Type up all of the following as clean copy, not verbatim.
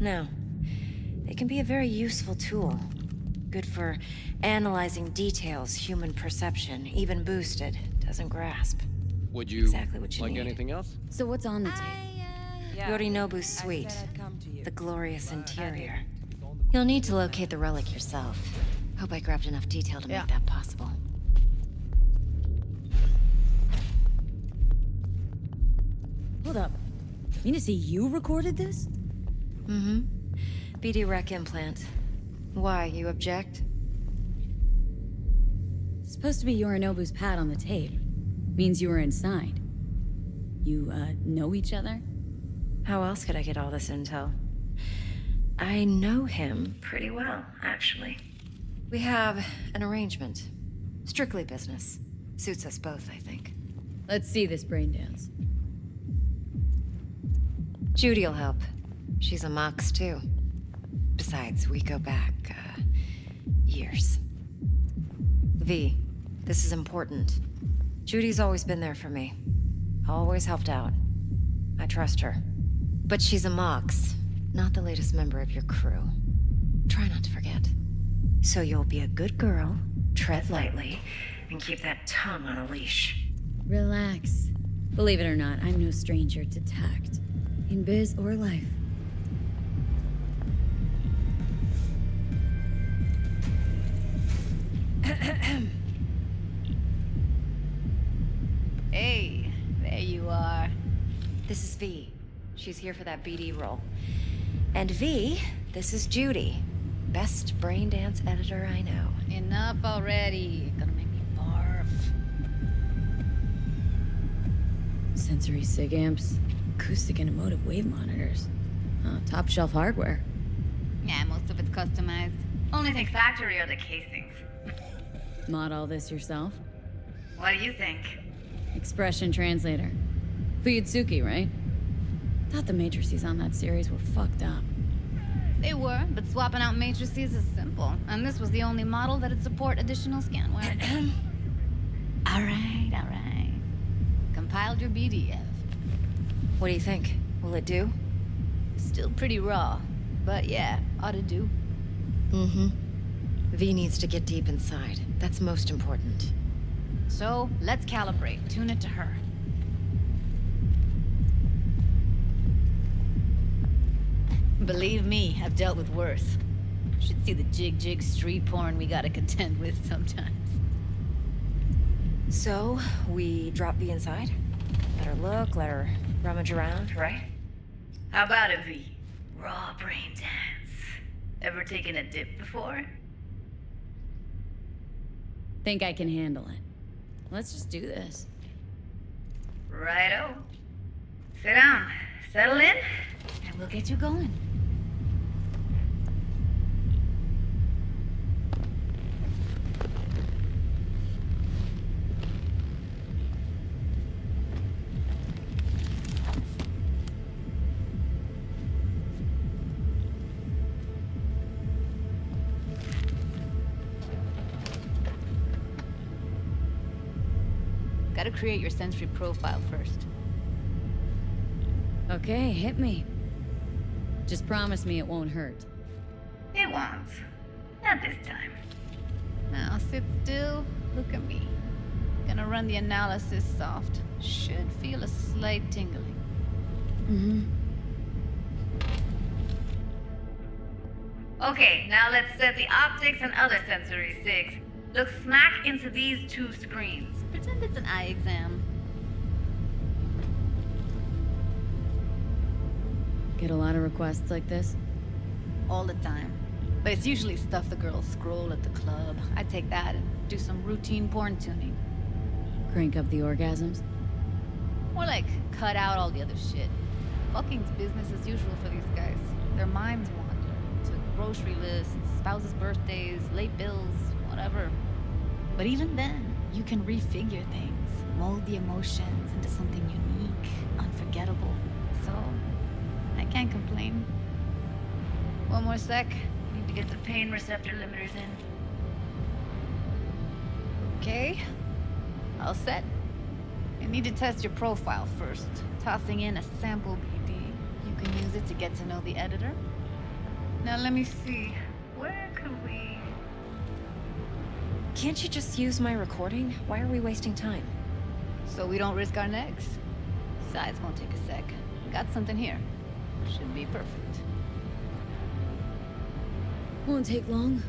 No. They can be a very useful tool. Good for analyzing details human perception, even boosted, doesn't grasp. Would you Exactly what you like need. anything else? So what's on the tape? Yorinobu's suite. The glorious interior. You'll need to locate the relic yourself. Hope I grabbed enough detail to make that possible. Hold up. Mean to say you recorded this? Mm-hmm. BD rec implant. Why, you object? It's supposed to be Yorinobu's pad on the tape. Means you were inside. You, know each other? How else could I get all this intel? I know him pretty well, actually. We have an arrangement. Strictly business. Suits us both, I think. Let's see this brain dance. Judy'll help. She's a Mox, too. Besides, we go back, years. V, this is important. Judy's always been there for me. Always helped out. I trust her. But she's a Mox, not the latest member of your crew. Try not to forget. So you'll be a good girl, tread lightly, and keep that tongue on a leash. Relax. Believe it or not, I'm no stranger to tact. In biz or life. Hey, there you are. This is V. She's here for that BD role. And V, this is Judy. Best brain dance editor I know. Enough already. Gonna make me barf. Sensory sig amps, acoustic and emotive wave monitors. Top shelf hardware. Yeah, most of it's customized. Only thing factory are the casings. Mod all this yourself? What do you think? Expression translator. Fuyutsuki, right? Thought the matrices on that series were fucked up. They were, but swapping out matrices is simple. And this was the only model that'd support additional scanware. Alright. Compiled your BDF. What do you think? Will it do? Still pretty raw, but yeah, ought to do. Mm-hmm. V needs to get deep inside. That's most important. So, let's calibrate. Tune it to her. Believe me, I've dealt with worse. Should see the jig street porn we gotta contend with sometimes. So, we drop V inside? Let her look, let her rummage around, right? How about it, V? Raw brain dance. Ever taken a dip before? Think I can handle it. Let's just do this. Righto. Sit down, settle in, and we'll get you going. Gotta create your sensory profile first. Okay, hit me. Just promise me it won't hurt. It won't. Not this time. Now sit still, look at me. Gonna run the analysis soft. Should feel a slight tingling. Mm-hmm. Okay, now let's set the optics and other sensory sigs. Look smack into these two screens. Pretend it's an eye exam. Get a lot of requests like this? All the time. But it's usually stuff the girls scroll at the club. I take that and do some routine porn tuning. Crank up the orgasms? More like cut out all the other shit. Fucking's business as usual for these guys. Their minds wander to grocery lists, spouses' birthdays, late bills, whatever. But even then, you can refigure things, mold the emotions into something unique, unforgettable. So, I can't complain. One more sec. Need to get the pain receptor limiters in. Okay. All set. I need to test your profile first. Tossing in a sample BD. You can use it to get to know the editor. Now let me see. Where could we... Can't you just use my recording? Why are we wasting time? So we don't risk our necks. Besides, won't take a sec. Got something here. Should be perfect. Won't take long.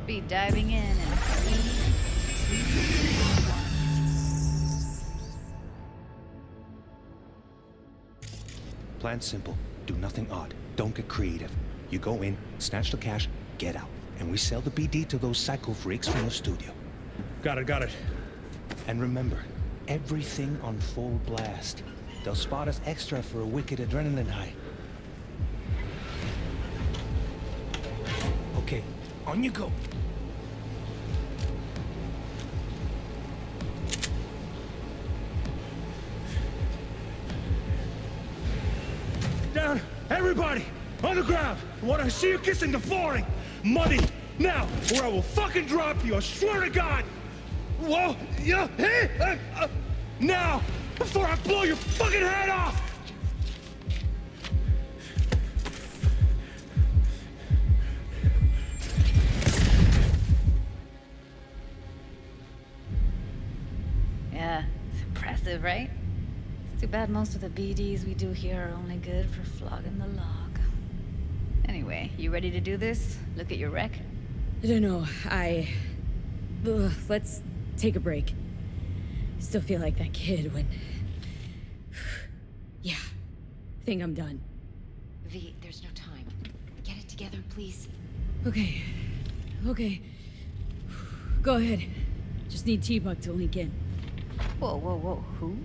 Be diving in 3, 2, 1. Plan simple. Do nothing odd. Don't get creative. You go in, snatch the cash, get out. And we sell the BD to those psycho freaks from the studio. Got it. And remember, everything on full blast. They'll spot us extra for a wicked adrenaline high. Okay, on you go. Down! Everybody! On the ground! I want to see you kissing the flooring! Money! Now! Or I will fucking drop you! I swear to God! Whoa! Yeah! Hey! Now! Before I blow your fucking head off! Yeah, it's impressive, right? It's too bad most of the BDs we do here are only good for flogging the log. Anyway, you ready to do this? Look at your wreck? I don't know, let's take a break. Still feel like that kid when... Yeah, think I'm done. V, there's no time. Get it together, please. Okay. Go ahead. Just need T-Bug to link in. Whoa. Who?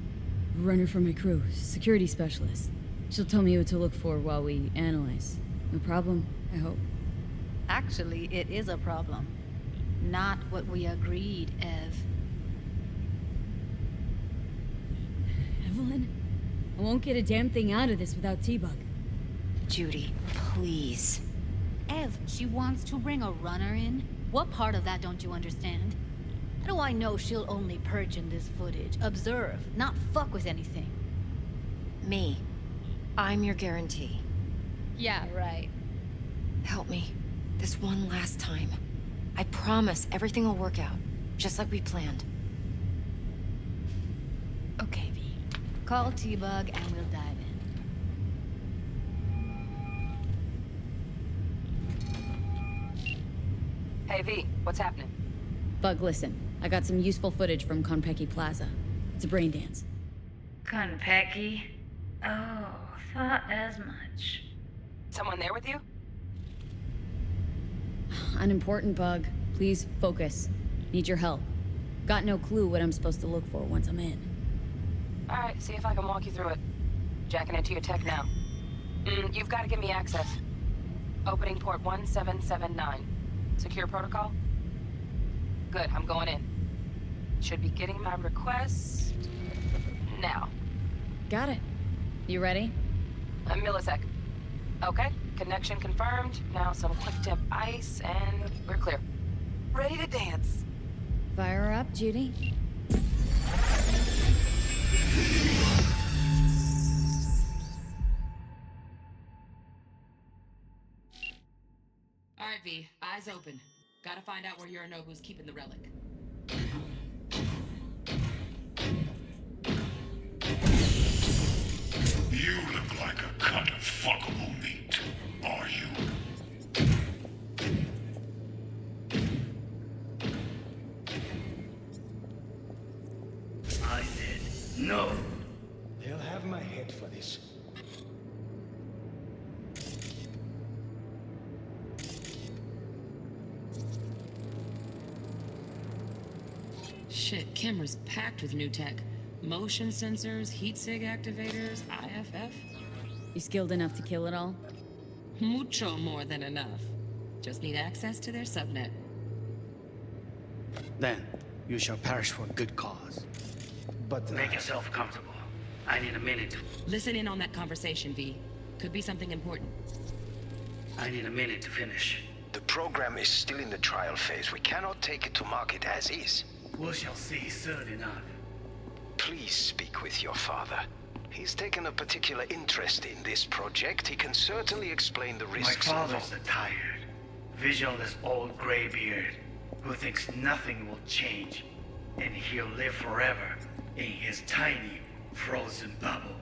Runner for my crew, security specialist. She'll tell me what to look for while we analyze. No problem, I hope. Actually, it is a problem. Not what we agreed, Ev. Evelyn? I won't get a damn thing out of this without T-Bug. Judy, please. Ev, she wants to bring a runner in? What part of that don't you understand? How do I know she'll only perch in this footage, observe, not fuck with anything? Me. I'm your guarantee. Yeah, right. Help me. This one last time. I promise everything will work out, just like we planned. Okay, V. Call T-Bug and we'll dive in. Hey, V, what's happening? Bug, listen. I got some useful footage from Konpeki Plaza. It's a brain dance. Konpeki? Oh, thought as much. Someone there with you? Unimportant, Bug. Please focus. Need your help. Got no clue what I'm supposed to look for once I'm in. Alright, see if I can walk you through it. Jacking into your tech now. You've got to give me access. Opening port 1779. Secure protocol? Good, I'm going in. Should be getting my request... now. Got it. You ready? A millisec. Okay, connection confirmed. Now some quick tip ice, and we're clear. Ready to dance. Fire her up, Judy. All right, V. Eyes open. Gotta find out where Yorinobu's keeping the relic. You look like a cut of fuckable meat, are you? I said no. They'll have my head for this. Shit, camera's packed with new tech. Motion sensors, heat sig activators, IFF. You skilled enough to kill it all? Mucho more than enough. Just need access to their subnet. Then you shall perish for a good cause. But Make yourself comfortable. I need a minute to... Listen in on that conversation, V. Could be something important. I need a minute to finish. The program is still in the trial phase. We cannot take it to market as is. We shall see soon enough. Please speak with your father. He's taken a particular interest in this project. He can certainly explain the My risks father's involved. a tired, visionless old graybeard who thinks nothing will change, and he'll live forever in his tiny, frozen bubble.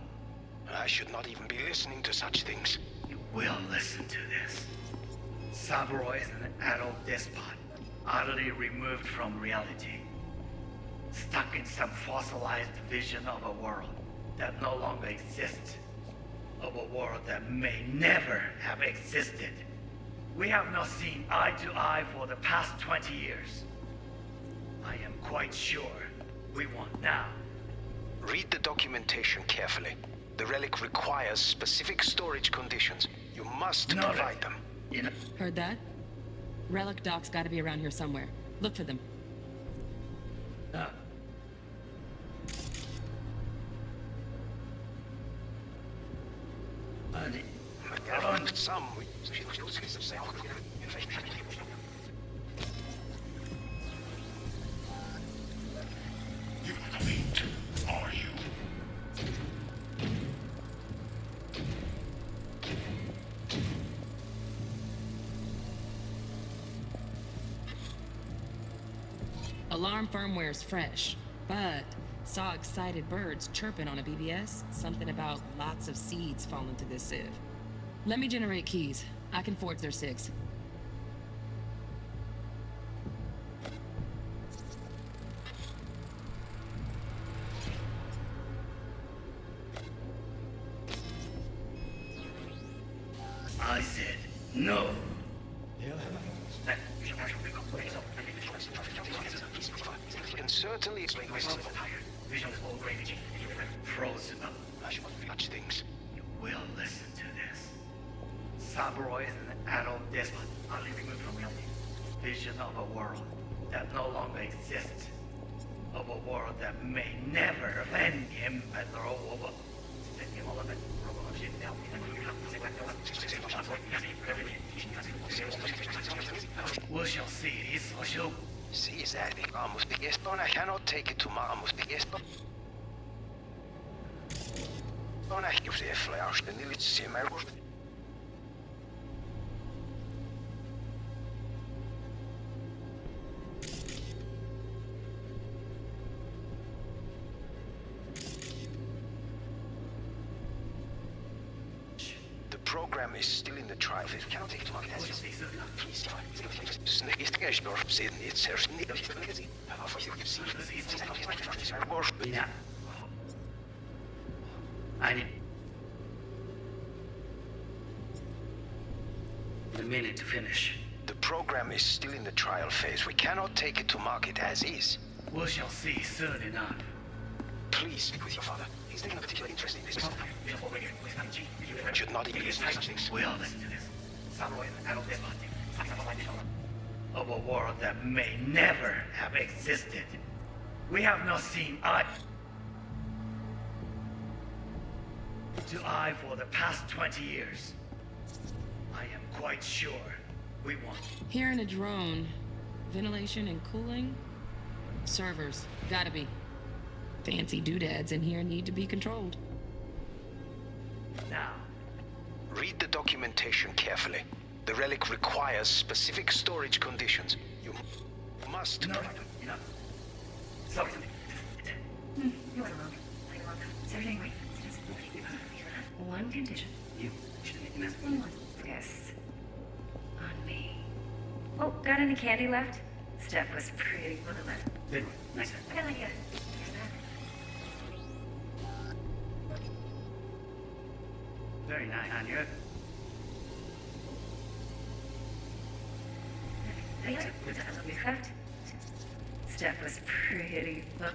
I should not even be listening to such things. You will listen to this. Saburo is an adult despot, utterly removed from reality. Stuck in some fossilized vision of a world that no longer exists. Of a world that may never have existed. We have not seen eye to eye for the past 20 years. I am quite sure we want now. Read the documentation carefully. The relic requires specific storage conditions. You must provide them. Heard that? Relic doc's gotta be around here somewhere. Look for them. Some. You wait, are you? Alarm firmware's fresh, but saw excited birds chirping on a BBS. Something about lots of seeds falling to this sieve. Let me generate keys. I can forge their SIGs. I said no. Can certainly explain this. Visionless old graybeard frozen up. I should not touch things. You will listen to this. Saburo is an adult despot, utterly removed from reality. Vision of a world that no longer exists. Of a world that may never end him at the over. We shall see. See, is that I cannot take it to Mamus. The program is still in the trial phase. Cannot take it to market as is. Please, I need a minute to finish. The program is still in the trial phase. We cannot take it to market as is. We shall see soon enough. Please speak with your father. He's taken a particular interest in this. Should not even listen to such things. We'll listen to this. Of a world that may never have existed. We have not seen eye to eye for the past 20 years. I am quite sure we want. Here in a drone. Ventilation and cooling? Servers. Gotta be. Fancy doodads in here need to be controlled. Now. Read the documentation carefully. The relic requires specific storage conditions. You must. No. Enough. Sorry. You are wrong. Everything right. One condition. You should make an One more. Yes. On me. Oh, got any candy left? Stuff was pretty well left. Good one. Nice. I like it. Very nice on you. GGphát. Stuff was pretty well.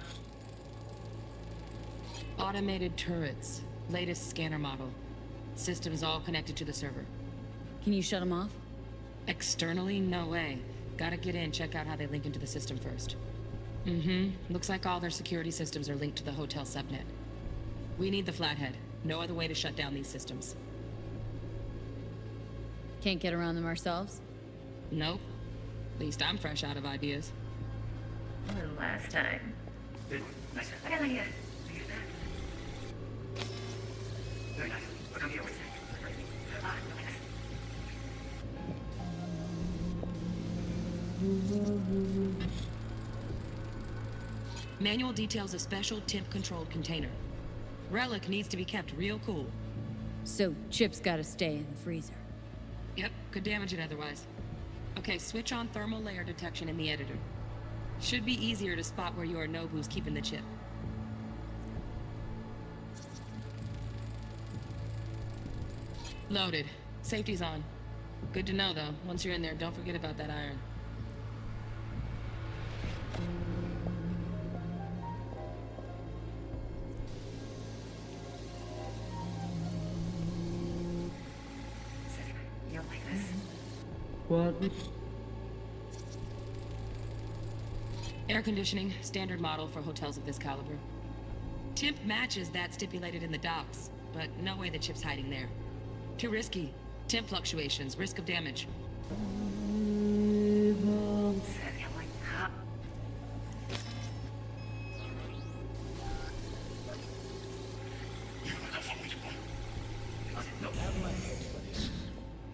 Automated turrets. Latest scanner model. Systems all connected to the server. Can you shut them off? Externally, no way. Gotta get in, check out how they link into the system first. Looks like all their security systems are linked to the hotel subnet. We need the flathead. No other way to shut down these systems. Can't get around them ourselves? Nope. At least I'm fresh out of ideas. One last time. Good one. Nice. I like it. Manual details a special temp-controlled container. Relic needs to be kept real cool. So Chip's gotta stay in the freezer. Yep, could damage it otherwise. Okay, switch on thermal layer detection in the editor. Should be easier to spot where Yorinobu's keeping the chip. Loaded. Safety's on. Good to know, though. Once you're in there, don't forget about that iron. You don't like this? What? Air conditioning, standard model for hotels of this caliber. Temp matches that stipulated in the docs, but no way the chip's hiding there. Too risky. Temp fluctuations, risk of damage.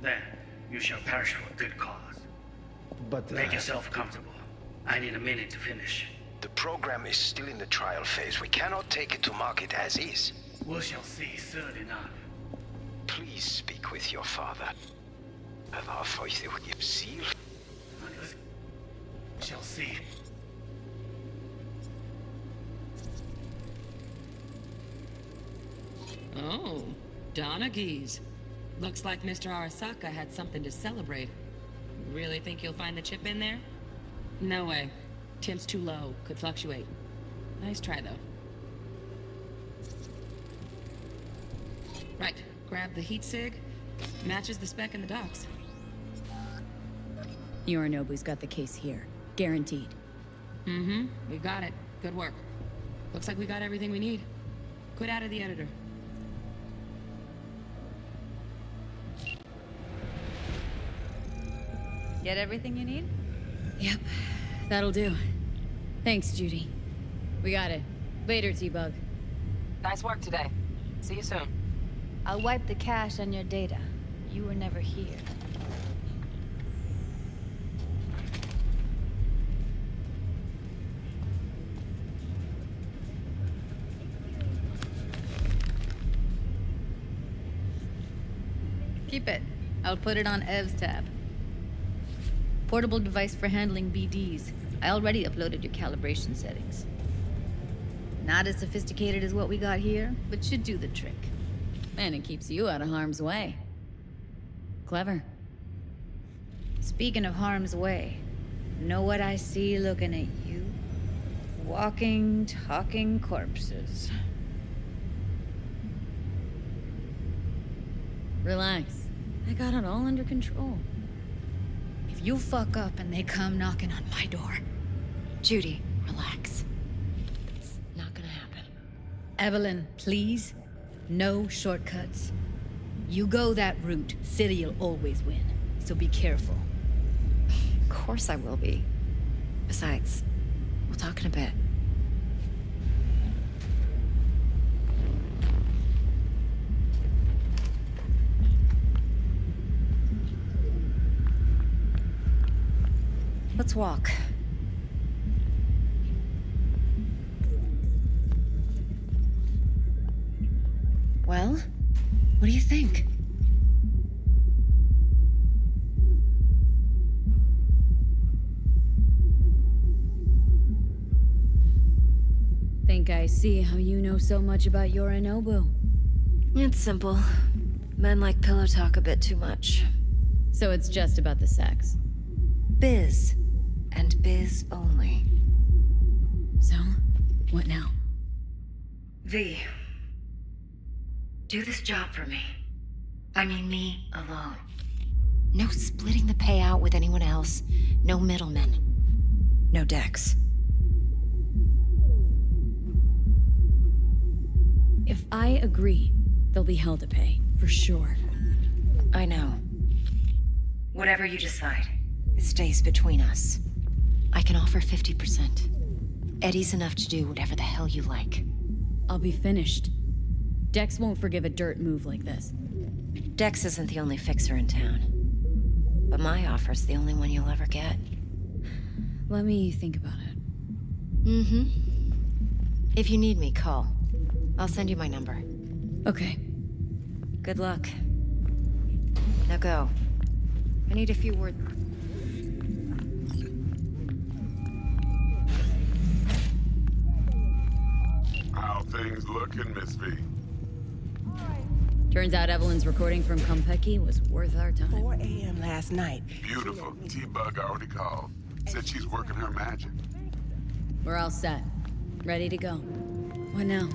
Then you shall perish for a good cause. But Make yourself comfortable. I need a minute to finish. The program is still in the trial phase. We cannot take it to market as is. We shall see soon enough. Please speak with your father. Waarvoor je het ziel. We shall see. Oh, Donaghys. Looks like Mr. Arasaka had something to celebrate. Really think you'll find the chip in there? No way. Temp's too low. Could fluctuate. Nice try, though. Right. Grab the heat sig. Matches the spec in the docs. Yorinobu's got the case here. Guaranteed. Mm-hmm. We got it. Good work. Looks like we got everything we need. Quit out of the editor. Get everything you need? Yep. That'll do. Thanks, Judy. We got it. Later, T-Bug. Nice work today. See you soon. I'll wipe the cache on your data. You were never here. Keep it. I'll put it on Ev's tab. Portable device for handling BDs. I already uploaded your calibration settings. Not as sophisticated as what we got here, but should do the trick. And it keeps you out of harm's way. Clever. Speaking of harm's way, know what I see looking at you? Walking, talking corpses. Relax. I got it all under control. If you fuck up and they come knocking on my door. Judy, relax. It's not gonna happen. Evelyn, please. No shortcuts. You go that route, City'll always win. So be careful. Of course I will be. Besides, we'll talk in a bit. Let's walk. Well, what do you think? Think I see how you know so much about Yorinobu. It's simple. Men like pillow talk a bit too much. So it's just about the sex. Biz. And biz only. So, what now? V. Do this job for me. I mean me alone. No splitting the payout with anyone else. No middlemen. No decks. If I agree, there'll be hell to pay, for sure. I know. Whatever you decide, it stays between us. I can offer 50%. Eddie's enough to do whatever the hell you like. I'll be finished. Dex won't forgive a dirt move like this. Dex isn't the only fixer in town. But my offer's the only one you'll ever get. Let me think about it. Mm-hmm. If you need me, call. I'll send you my number. Okay. Good luck. Now go. I need a few words. How things looking, Miss V? Turns out Evelyn's recording from Konpeki was worth our time. 4 a.m. last night. Beautiful. T-Bug already called. Said she's working her magic. We're all set. Ready to go. What now?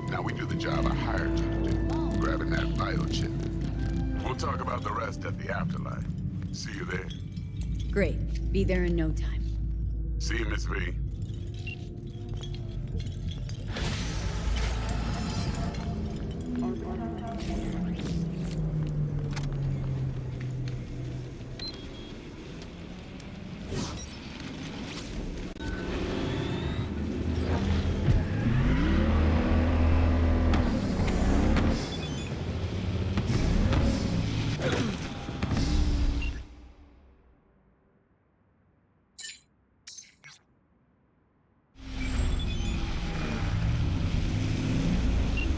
Now we do the job I hired you to do. Grabbing that vital chip. We'll talk about the rest at the afterlife. See you there. Great. Be there in no time. See you, Miss V.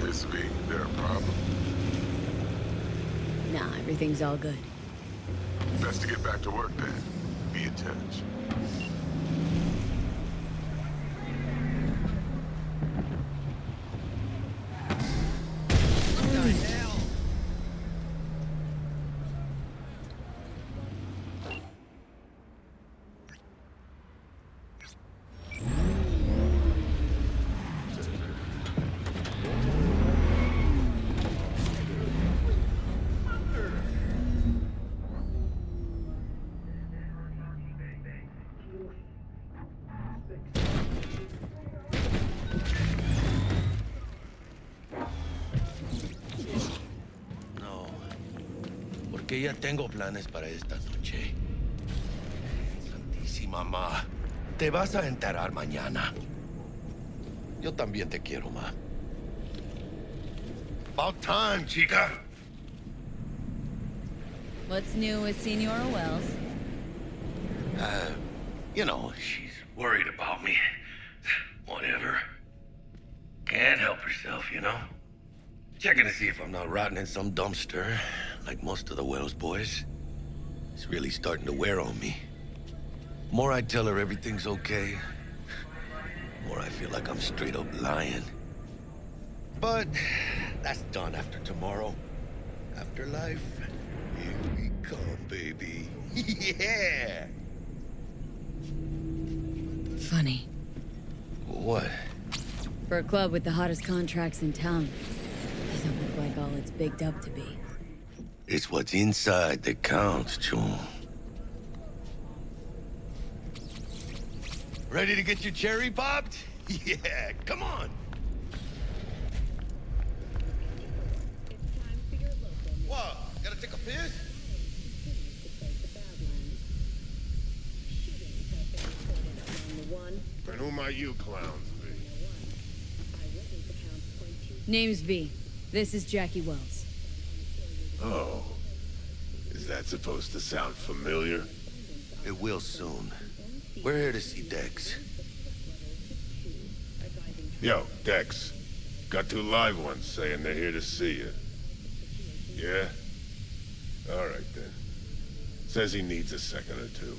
Miss V, there a problem? Nah, everything's all good. Best to get back to work then. Be in touch. Que ya tengo planes para esta noche. Santísima ma, te vas a enterar mañana. Yo también te quiero, ma. About time, chica. What's new with Senora Wells? You know, she's worried about me. Whatever. Can't help herself, you know? Checking to see if I'm not rotting in some dumpster, like most of the Wells boys. It's really starting to wear on me. More I tell her everything's okay, more I feel like I'm straight up lying. But that's done after tomorrow. Afterlife, here we come, baby. Yeah! Funny. What? For a club with the hottest contracts in town, doesn't look like all it's bigged up to be. It's what's inside that counts, Chum. Ready to get your cherry popped? Yeah, come on. What? Gotta take a piss? And who might you clowns be? Name's V. This is Jackie Wells. Oh. Is that supposed to sound familiar? It will soon. We're here to see Dex. Yo, Dex. Got 2 live ones saying they're here to see you. Yeah? Alright then. Says he needs a second or 2.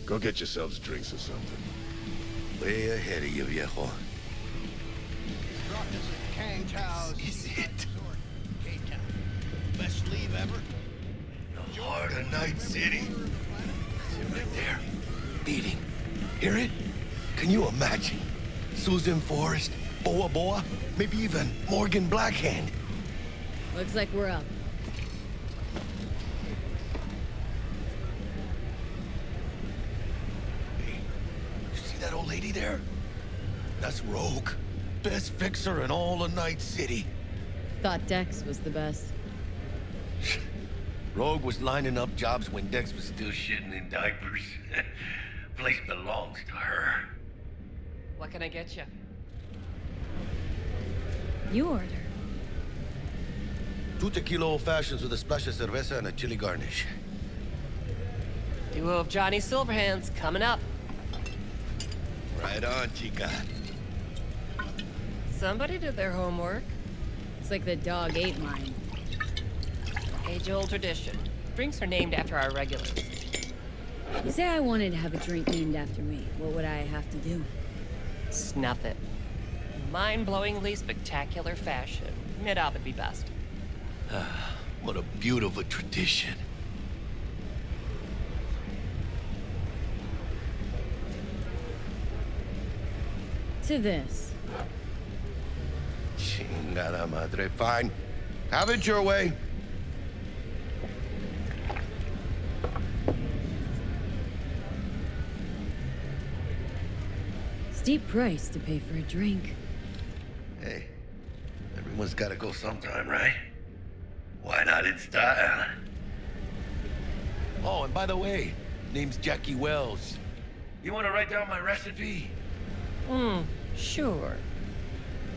Go get yourselves drinks or something. Way ahead of you, viejo. Is it? Best leave ever. The heart of Night City. That's it right there. Beating. Hear it? Can you imagine? Susan Forrest, Boa Boa, maybe even Morgan Blackhand. Looks like we're up. Hey, you see that old lady there? That's Rogue. Best fixer in all of Night City. Thought Dex was the best. Rogue was lining up jobs when Dex was still shitting in diapers. Place belongs to her. What can I get you? You order. 2 tequila old fashions with a splash of cerveza and a chili garnish. Duo of Johnny Silverhands coming up. Right on, chica. Somebody did their homework. It's like the dog ate mine. Age-old tradition. Drinks are named after our regulars. You say I wanted to have a drink named after me. What would I have to do? Snuff it. Mind-blowingly spectacular fashion. Mid-op would be best. What a beautiful tradition. To this. Chingada madre. Fine. Have it your way. Steep price to pay for a drink. Hey, everyone's gotta go sometime, right? Why not in style? Oh, and by the way, name's Jackie Wells. You wanna write down my recipe? Sure.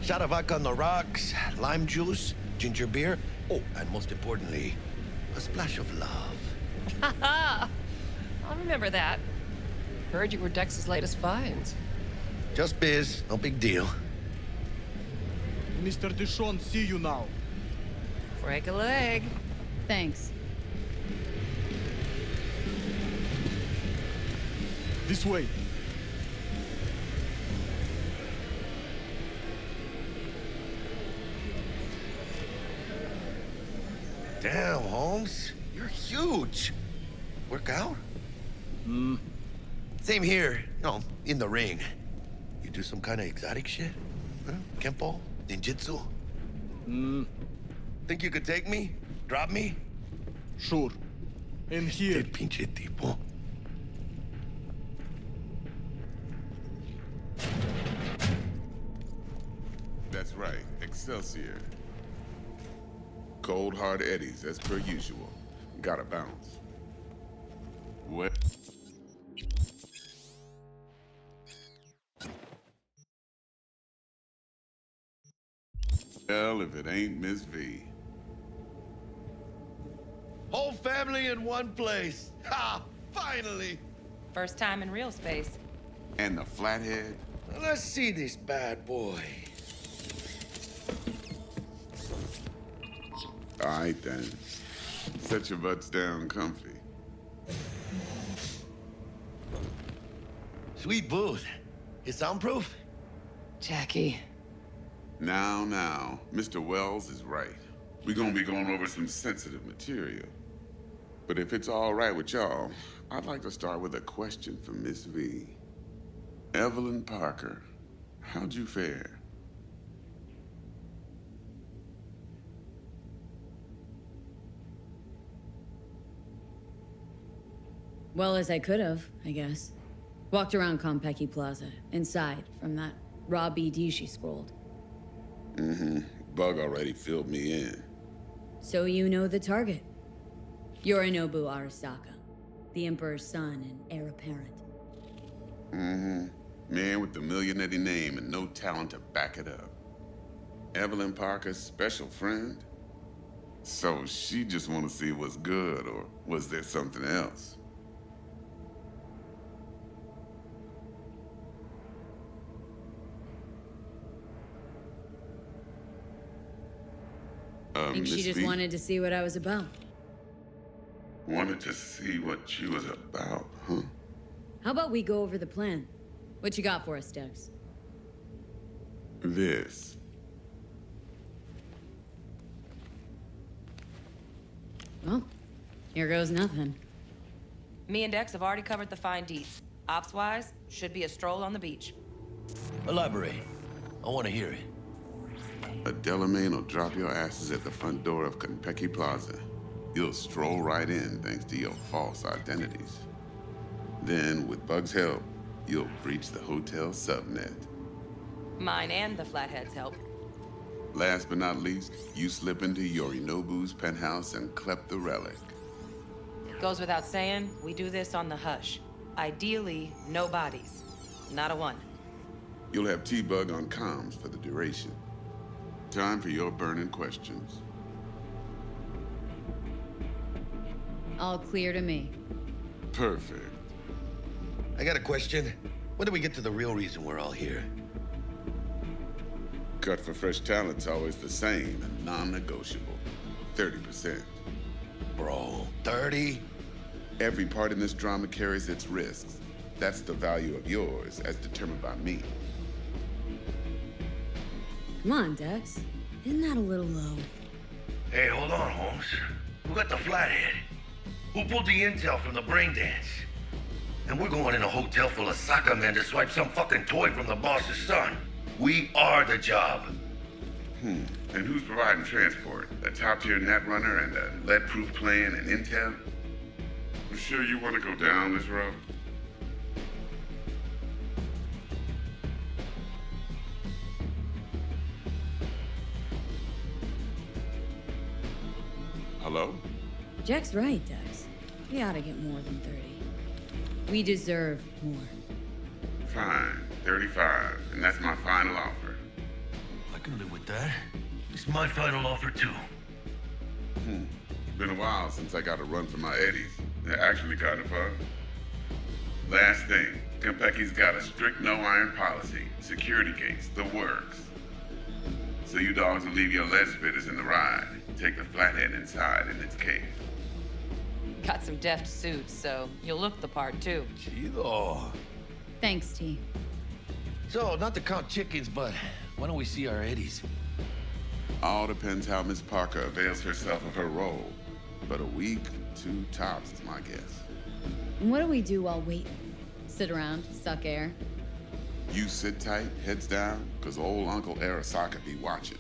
Shot of vodka on the rocks, lime juice, ginger beer. Oh, and most importantly, a splash of love. Haha! I'll remember that. Heard you were Dex's latest finds. Just biz, no big deal. Mr. Dishon, see you now. Break a leg. Thanks. This way. Damn, Holmes. You're huge. Work out? Same here. No, in the ring. You do some kind of exotic shit? Huh? Kempo? Ninjutsu? Think you could take me? Drop me? Sure. And here. Este pinche tipo. That's right, Excelsior. Cold hard eddies, as per usual. Gotta bounce. What? Well, if it ain't Miss V. Whole family in one place. Ha! Finally! First time in real space. And the flathead? Well, let's see this bad boy. All right, then. Set your butts down comfy. Sweet booth. Is soundproof? Jackie. Now, Mr. Wells is right. We're gonna be going over some sensitive material. But if it's all right with y'all, I'd like to start with a question for Miss V. Evelyn Parker, how'd you fare? Well as I could have, I guess. Walked around Konpeki Plaza, inside, from that raw BD she scrolled. Bug already filled me in. So you know the target. Yorinobu Arasaka, the Emperor's son and heir apparent. Man with the millionaire name and no talent to back it up. Evelyn Parker's special friend? So she just want to see what's good, or was there something else? Think she Miss just V wanted to see what I was about. wanted to see what you was about, huh? How about we go over the plan? What you got for us, Dex? This. Well, here goes nothing. Me and Dex have already covered the fine deets. Ops-wise, should be a stroll on the beach. Elaborate. I want to hear it. A Delamain will drop your asses at the front door of Konpeki Plaza. You'll stroll right in thanks to your false identities. Then, with Bug's help, you'll breach the hotel subnet. Mine and the Flathead's help. Last but not least, you slip into Yorinobu's penthouse and clep the relic. Goes without saying, we do this on the hush. Ideally, no bodies. Not a one. You'll have T-Bug on comms for the duration. Time for your burning questions. All clear to me. Perfect. I got a question. when do we get to the real reason we're all here? Cut for fresh talent's always the same and non-negotiable. 30%. Bro, 30? Every part in this drama carries its risks. That's the value of yours, as determined by me. Come on, Dex. Isn't that a little low? Hey, hold on, Holmes. Who got the flathead? Who pulled the intel from the brain dance? And we're going in a hotel full of soccer men to swipe some fucking toy from the boss's son. We are the job. And who's providing transport? A top-tier net runner and a lead-proof plan and intel? You sure you want to go down this road? Hello? Jack's right, Dex. We ought to get more than 30. We deserve more. Fine, 35, and that's my final offer. I can live with that. It's my final offer, too. Been a while since I got a run for my eddies. They're actually kind of fun. Last thing, Kentucky's got a strict no-iron policy. Security gates, the works. So you dogs will leave your lead spitters in the ride. Take the flathead inside in its cave. Got some deft suits, so you'll look the part, too. Chido. Thanks, T. So, not to count chickens, but why don't we see our eddies? All depends how Miss Parker avails herself of her role. But a week, 2 tops is my guess. And what do we do while waiting? Sit around, suck air? You sit tight, heads down, because old Uncle Arasaka be watching.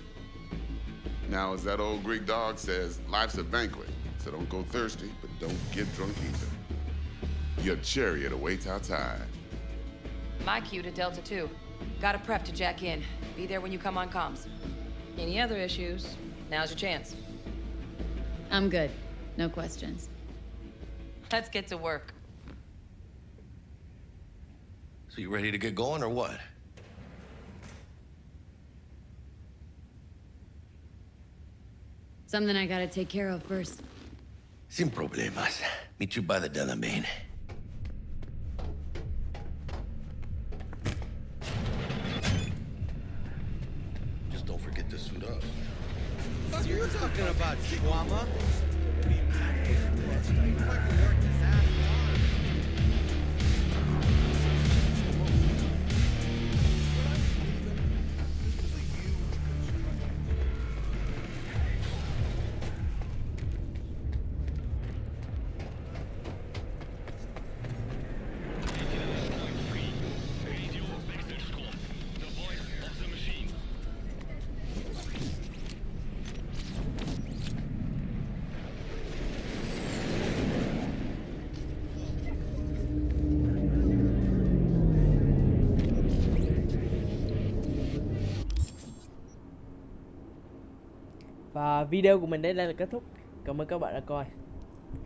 Now, as that old Greek dog says, life's a banquet, so don't go thirsty, but don't get drunk either. Your chariot awaits outside. My cue to Delta 2. Gotta prep to jack in. Be there when you come on comms. Any other issues, now's your chance. I'm good. No questions. Let's get to work. So you ready to get going, or what? Something I gotta take care of first. Sin problemas. Meet you by the Delamain. Just don't forget to suit up. What are you talking about, Chihuahua? Và video của mình đến đây là kết thúc. Cảm ơn các bạn đã coi.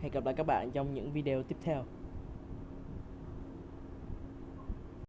Hẹn gặp lại các bạn trong những video tiếp theo.